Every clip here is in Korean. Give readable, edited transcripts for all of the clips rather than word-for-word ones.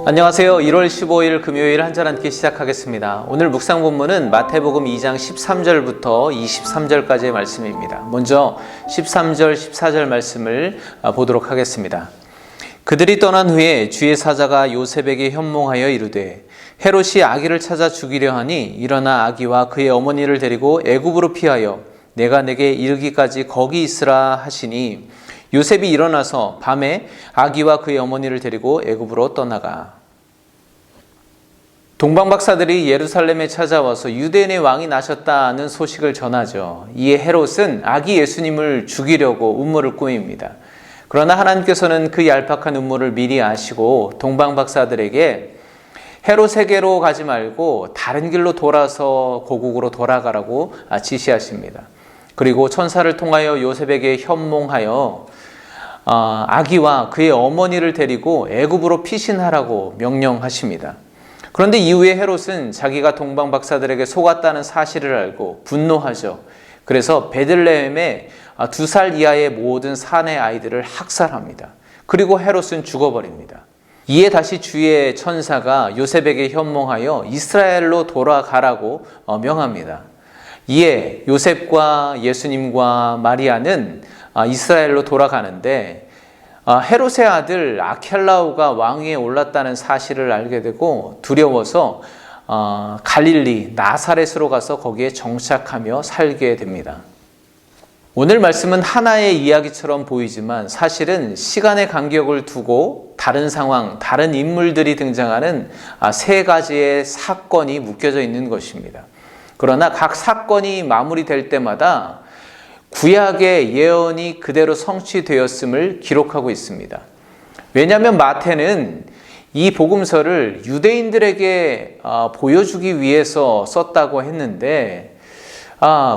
안녕하세요. 1월 15일 금요일 한절 함께 시작하겠습니다. 오늘 묵상 본문은 마태복음 2장 13절부터 23절까지의 말씀입니다. 먼저 13절, 14절 말씀을 보도록 하겠습니다. 그들이 떠난 후에 주의 사자가 요셉에게 현몽하여 이르되 헤롯이 아기를 찾아 죽이려 하니 일어나 아기와 그의 어머니를 데리고 애굽으로 피하여 내가 내게 이르기까지 거기 있으라 하시니 요셉이 일어나서 밤에 아기와 그의 어머니를 데리고 애굽으로 떠나가. 동방박사들이 예루살렘에 찾아와서 유대인의 왕이 나셨다는 소식을 전하죠. 이에 헤롯은 아기 예수님을 죽이려고 음모를 꾸밉니다. 그러나 하나님께서는 그 얄팍한 음모를 미리 아시고 동방박사들에게 헤롯에게로 가지 말고 다른 길로 돌아서 고국으로 돌아가라고 지시하십니다. 그리고 천사를 통하여 요셉에게 현몽하여 아기와 그의 어머니를 데리고 애굽으로 피신하라고 명령하십니다. 그런데 이후에 헤롯은 자기가 동방박사들에게 속았다는 사실을 알고 분노하죠. 그래서 베들레헴의 2살 이하의 모든 사내 아이들을 학살합니다. 그리고 헤롯은 죽어버립니다. 이에 다시 주의 천사가 요셉에게 현몽하여 이스라엘로 돌아가라고 명합니다. 이에 요셉과 예수님과 마리아는 이스라엘로 돌아가는데 헤롯의 아들 아켈라오가 왕위에 올랐다는 사실을 알게 되고 두려워서 갈릴리 나사렛으로 가서 거기에 정착하며 살게 됩니다. 오늘 말씀은 하나의 이야기처럼 보이지만 사실은 시간의 간격을 두고 다른 상황, 다른 인물들이 등장하는 세 가지의 사건이 묶여져 있는 것입니다. 그러나 각 사건이 마무리될 때마다 구약의 예언이 그대로 성취되었음을 기록하고 있습니다. 왜냐하면 마태는 이 복음서를 유대인들에게 보여주기 위해서 썼다고 했는데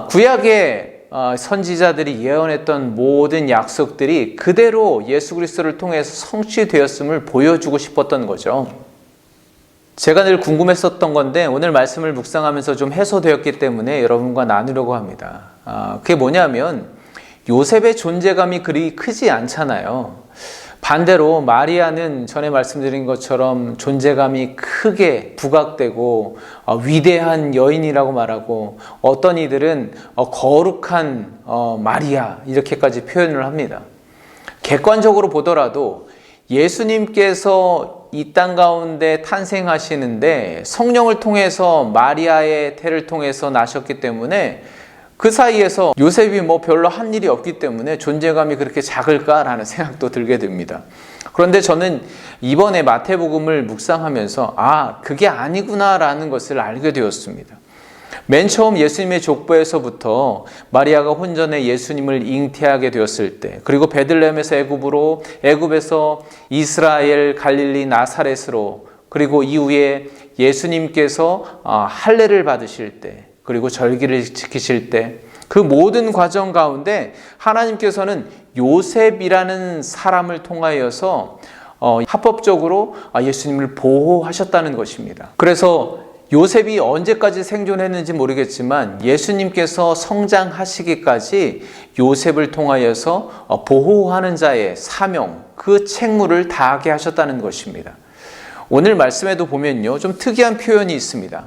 구약의 선지자들이 예언했던 모든 약속들이 그대로 예수 그리스도를 통해서 성취되었음을 보여주고 싶었던 거죠. 제가 늘 궁금했었던 건데 오늘 말씀을 묵상하면서 좀 해소되었기 때문에 여러분과 나누려고 합니다. 그게 뭐냐면 요셉의 존재감이 그리 크지 않잖아요. 반대로 마리아는 전에 말씀드린 것처럼 존재감이 크게 부각되고 위대한 여인이라고 말하고 어떤 이들은 거룩한 마리아 이렇게까지 표현을 합니다. 객관적으로 보더라도 예수님께서 이 땅 가운데 탄생하시는데 성령을 통해서 마리아의 태를 통해서 나셨기 때문에 그 사이에서 요셉이 별로 한 일이 없기 때문에 존재감이 그렇게 작을까라는 생각도 들게 됩니다. 그런데 저는 이번에 마태복음을 묵상하면서 그게 아니구나라는 것을 알게 되었습니다. 맨 처음 예수님의 족보에서부터 마리아가 혼전에 예수님을 잉태하게 되었을 때, 그리고 베들레헴에서 애굽으로, 애굽에서 이스라엘, 갈릴리, 나사렛으로, 그리고 이후에 예수님께서 할례를 받으실 때, 그리고 절기를 지키실 때, 그 모든 과정 가운데 하나님께서는 요셉이라는 사람을 통하여서 합법적으로 예수님을 보호하셨다는 것입니다. 그래서 요셉이 언제까지 생존했는지 모르겠지만 예수님께서 성장하시기까지 요셉을 통하여서 보호하는 자의 사명, 그 책무를 다하게 하셨다는 것입니다. 오늘 말씀에도 보면요, 좀 특이한 표현이 있습니다.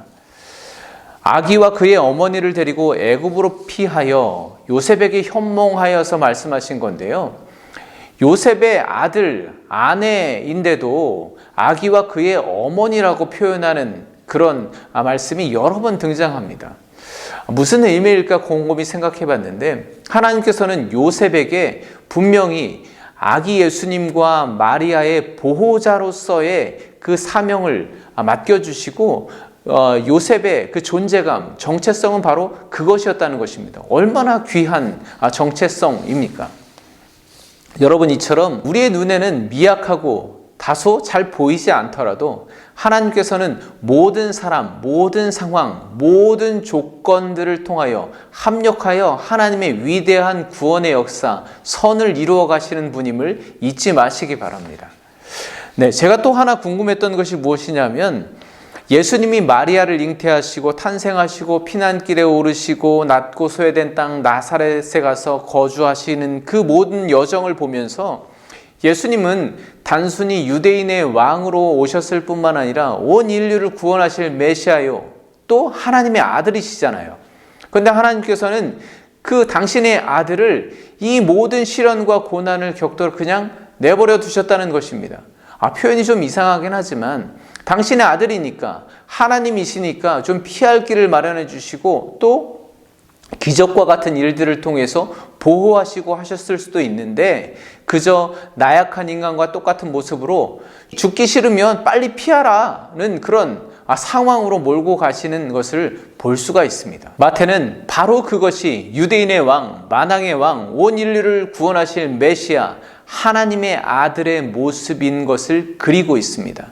아기와 그의 어머니를 데리고 애굽으로 피하여 요셉에게 현몽하여서 말씀하신 건데요. 요셉의 아들, 아내인데도 아기와 그의 어머니라고 표현하는 그런 말씀이 여러 번 등장합니다. 무슨 의미일까 곰곰이 생각해 봤는데 하나님께서는 요셉에게 분명히 아기 예수님과 마리아의 보호자로서의 그 사명을 맡겨주시고 요셉의 그 존재감, 정체성은 바로 그것이었다는 것입니다. 얼마나 귀한 정체성입니까? 여러분, 이처럼 우리의 눈에는 미약하고 다소 잘 보이지 않더라도 하나님께서는 모든 사람, 모든 상황, 모든 조건들을 통하여 합력하여 하나님의 위대한 구원의 역사, 선을 이루어 가시는 분임을 잊지 마시기 바랍니다. 네, 제가 또 하나 궁금했던 것이 무엇이냐면 예수님이 마리아를 잉태하시고 탄생하시고 피난길에 오르시고 낮고 소외된 땅 나사렛에 가서 거주하시는 그 모든 여정을 보면서 예수님은 단순히 유대인의 왕으로 오셨을 뿐만 아니라 온 인류를 구원하실 메시아요, 또 하나님의 아들이시잖아요. 그런데 하나님께서는 그 당신의 아들을 이 모든 시련과 고난을 겪도록 그냥 내버려 두셨다는 것입니다. 표현이 좀 이상하긴 하지만 당신의 아들이니까, 하나님이시니까 좀 피할 길을 마련해 주시고 또 기적과 같은 일들을 통해서 보호하시고 하셨을 수도 있는데, 그저 나약한 인간과 똑같은 모습으로 죽기 싫으면 빨리 피하라는 그런 상황으로 몰고 가시는 것을 볼 수가 있습니다. 마태는 바로 그것이 유대인의 왕, 만왕의 왕, 온 인류를 구원하실 메시아, 하나님의 아들의 모습인 것을 그리고 있습니다.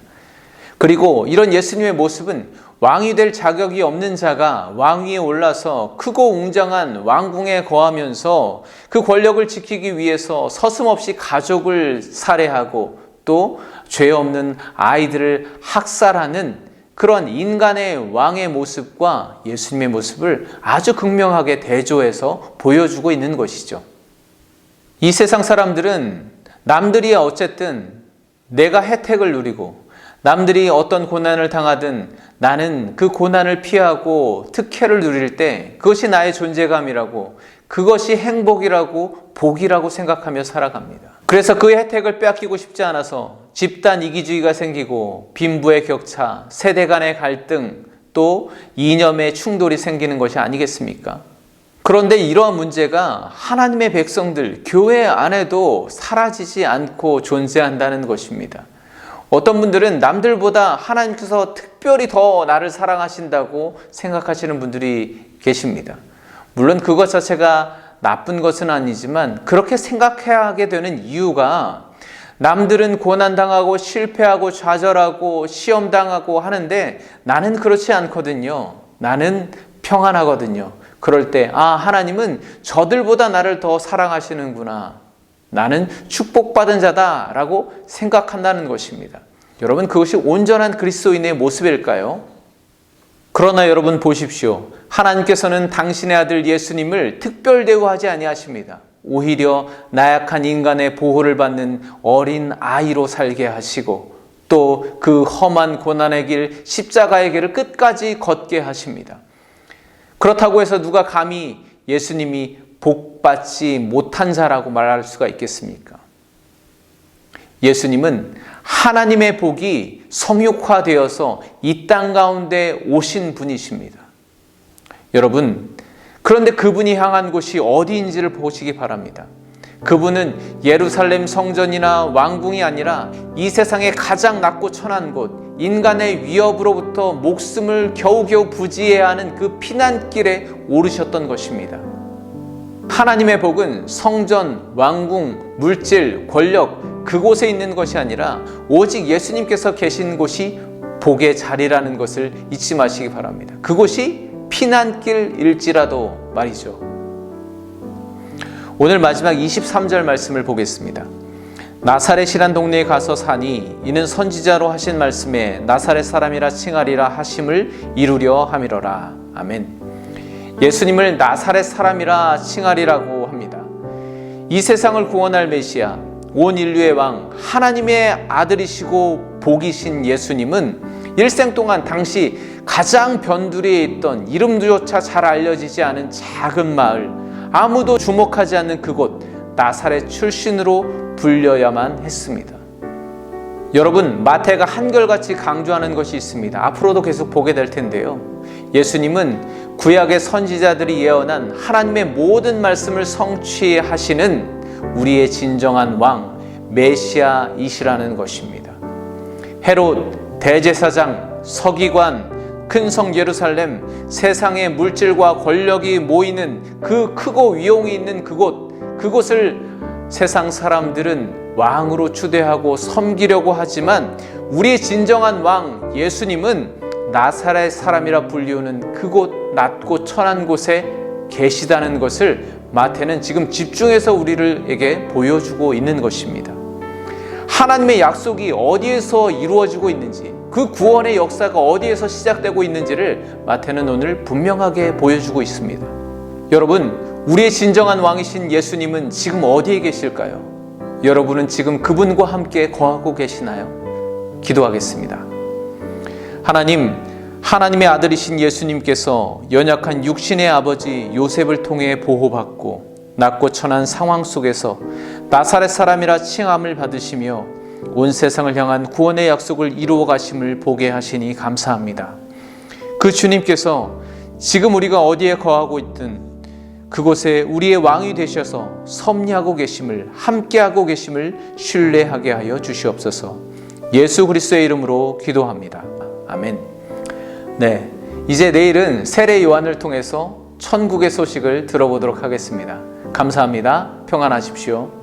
그리고 이런 예수님의 모습은 왕이 될 자격이 없는 자가 왕위에 올라서 크고 웅장한 왕궁에 거하면서 그 권력을 지키기 위해서 서슴없이 가족을 살해하고 또 죄 없는 아이들을 학살하는 그런 인간의 왕의 모습과 예수님의 모습을 아주 극명하게 대조해서 보여주고 있는 것이죠. 이 세상 사람들은 남들이 어쨌든 내가 혜택을 누리고 남들이 어떤 고난을 당하든 나는 그 고난을 피하고 특혜를 누릴 때 그것이 나의 존재감이라고, 그것이 행복이라고, 복이라고 생각하며 살아갑니다. 그래서 그 혜택을 빼앗기고 싶지 않아서 집단 이기주의가 생기고 빈부의 격차, 세대 간의 갈등, 또 이념의 충돌이 생기는 것이 아니겠습니까? 그런데 이러한 문제가 하나님의 백성들, 교회 안에도 사라지지 않고 존재한다는 것입니다. 어떤 분들은 남들보다 하나님께서 특별히 더 나를 사랑하신다고 생각하시는 분들이 계십니다. 물론 그것 자체가 나쁜 것은 아니지만 그렇게 생각하게 되는 이유가, 남들은 고난당하고 실패하고 좌절하고 시험당하고 하는데 나는 그렇지 않거든요. 나는 평안하거든요. 그럴 때 하나님은 저들보다 나를 더 사랑하시는구나, 나는 축복받은 자다라고 생각한다는 것입니다. 여러분, 그것이 온전한 그리스도인의 모습일까요? 그러나 여러분 보십시오. 하나님께서는 당신의 아들 예수님을 특별 대우하지 아니하십니다. 오히려 나약한 인간의 보호를 받는 어린 아이로 살게 하시고 또 그 험한 고난의 길, 십자가의 길을 끝까지 걷게 하십니다. 그렇다고 해서 누가 감히 예수님이 복받지 못한 자라고 말할 수가 있겠습니까? 예수님은 하나님의 복이 성육화되어서 이 땅 가운데 오신 분이십니다. 여러분, 그런데 그분이 향한 곳이 어디인지를 보시기 바랍니다. 그분은 예루살렘 성전이나 왕궁이 아니라 이 세상의 가장 낮고 천한 곳, 인간의 위협으로부터 목숨을 겨우겨우 부지해야 하는 그 피난길에 오르셨던 것입니다. 하나님의 복은 성전, 왕궁, 물질, 권력, 그곳에 있는 것이 아니라 오직 예수님께서 계신 곳이 복의 자리라는 것을 잊지 마시기 바랍니다. 그곳이 피난길일지라도 말이죠. 오늘 마지막 23절 말씀을 보겠습니다. 나사렛이란 동네에 가서 사니 이는 선지자로 하신 말씀에 나사렛 사람이라 칭하리라 하심을 이루려 함이로라. 아멘. 예수님을 나사렛 사람이라 칭하리라고 합니다. 이 세상을 구원할 메시아, 온 인류의 왕, 하나님의 아들이시고 복이신 예수님은 일생 동안 당시 가장 변두리에 있던 이름조차 잘 알려지지 않은 작은 마을, 아무도 주목하지 않는 그곳 나사렛 출신으로 불려야만 했습니다. 여러분, 마태가 한결같이 강조하는 것이 있습니다. 앞으로도 계속 보게 될 텐데요. 예수님은 구약의 선지자들이 예언한 하나님의 모든 말씀을 성취하시는 우리의 진정한 왕, 메시아이시라는 것입니다. 헤롯, 대제사장, 서기관, 큰 성 예루살렘, 세상의 물질과 권력이 모이는 그 크고 위용이 있는 그곳을 세상 사람들은 왕으로 추대하고 섬기려고 하지만 우리의 진정한 왕 예수님은 나사렛 사람이라 불리우는 그곳 낮고 천한 곳에 계시다는 것을 마태는 지금 집중해서 우리에게 보여주고 있는 것입니다. 하나님의 약속이 어디에서 이루어지고 있는지, 그 구원의 역사가 어디에서 시작되고 있는지를 마태는 오늘 분명하게 보여주고 있습니다. 여러분, 우리의 진정한 왕이신 예수님은 지금 어디에 계실까요? 여러분은 지금 그분과 함께 거하고 계시나요? 기도하겠습니다. 하나님, 하나님의 아들이신 예수님께서 연약한 육신의 아버지 요셉을 통해 보호받고 낮고 천한 상황 속에서 나사렛 사람이라 칭함을 받으시며 온 세상을 향한 구원의 약속을 이루어 가심을 보게 하시니 감사합니다. 그 주님께서 지금 우리가 어디에 거하고 있든 그곳에 우리의 왕이 되셔서 섭리하고 계심을, 함께하고 계심을 신뢰하게 하여 주시옵소서. 예수 그리스도의 이름으로 기도합니다. 아멘. 네, 이제 내일은 세례 요한을 통해서 천국의 소식을 들어보도록 하겠습니다. 감사합니다. 평안하십시오.